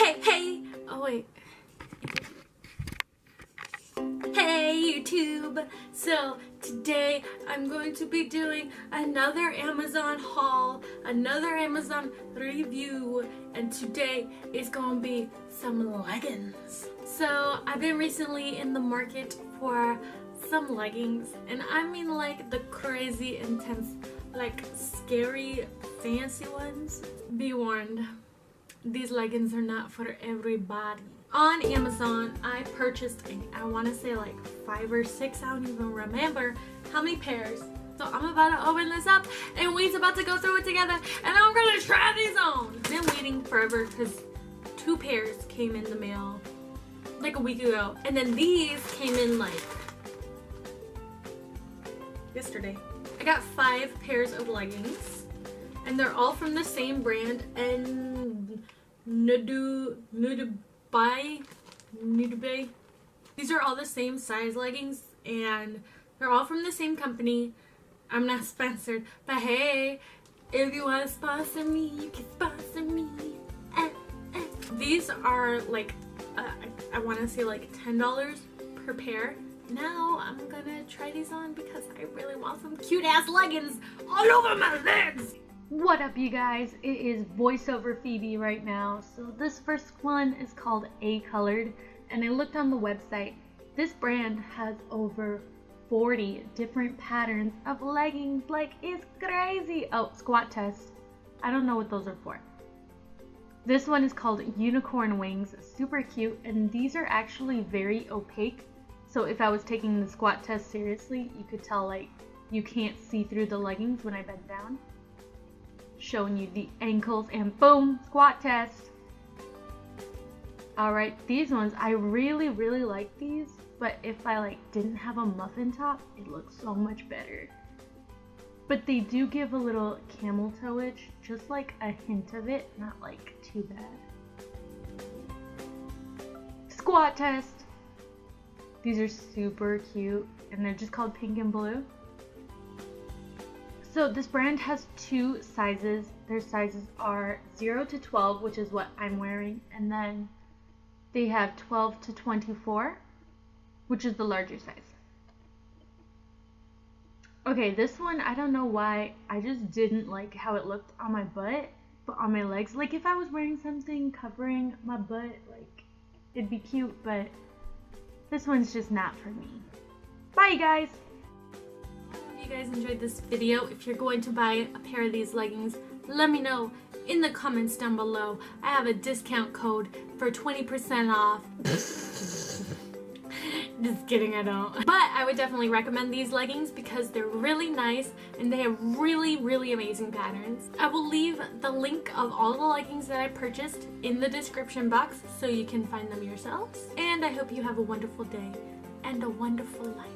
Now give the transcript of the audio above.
Hey, oh wait. Hey YouTube! So today I'm going to be doing another Amazon haul, another Amazon review, and today is going to be some leggings. So I've been recently in the market for some leggings, and I mean like the crazy intense, like scary fancy ones. Be warned, these leggings are not for everybody. On Amazon, I purchased, I want to say like 5 or 6, I don't even remember how many pairs. So I'm about to open this up and we're about to go through it together and I'm going to try these on. I've been waiting forever because 2 pairs came in the mail like a week ago. And then these came in like yesterday. I got 5 pairs of leggings and they're all from the same brand, and Nudibay. These are all the same size leggings and they're all from the same company. I'm not sponsored, but hey, if you want to sponsor me, you can sponsor me. These are like, I want to say like $10 per pair. Now I'm gonna try these on because I really want some cute ass leggings all over my legs. What up you guys, it is voiceover Phoebe right now. So this first one is called A Colored, and I looked on the website. This brand has over 40 different patterns of leggings, like it's crazy. Oh, squat test, I don't know what those are for. This one is called Unicorn Wings, super cute, and these are actually very opaque, so if I was taking the squat test seriously, you could tell like you can't see through the leggings when I bend down. Showing you the ankles, and boom, squat test. Alright, these ones, I really like these, but if I like didn't have a muffin top, it looks so much better. But they do give a little camel toeage, just like a hint of it, not like too bad. Squat test. These are super cute, and they're just called pink and blue. So this brand has 2 sizes. Their sizes are 0 to 12, which is what I'm wearing, and then they have 12 to 24, which is the larger size. Okay, this one, I don't know why, I just didn't like how it looked on my butt, but on my legs, like if I was wearing something covering my butt, like it'd be cute, but this one's just not for me. Bye guys! If you guys enjoyed this video, if you're going to buy a pair of these leggings, let me know in the comments down below. I have a discount code for 20% off. Just kidding, I don't. But I would definitely recommend these leggings because they're really nice and they have really amazing patterns. I will leave the link of all the leggings that I purchased in the description box so you can find them yourselves. And I hope you have a wonderful day and a wonderful life.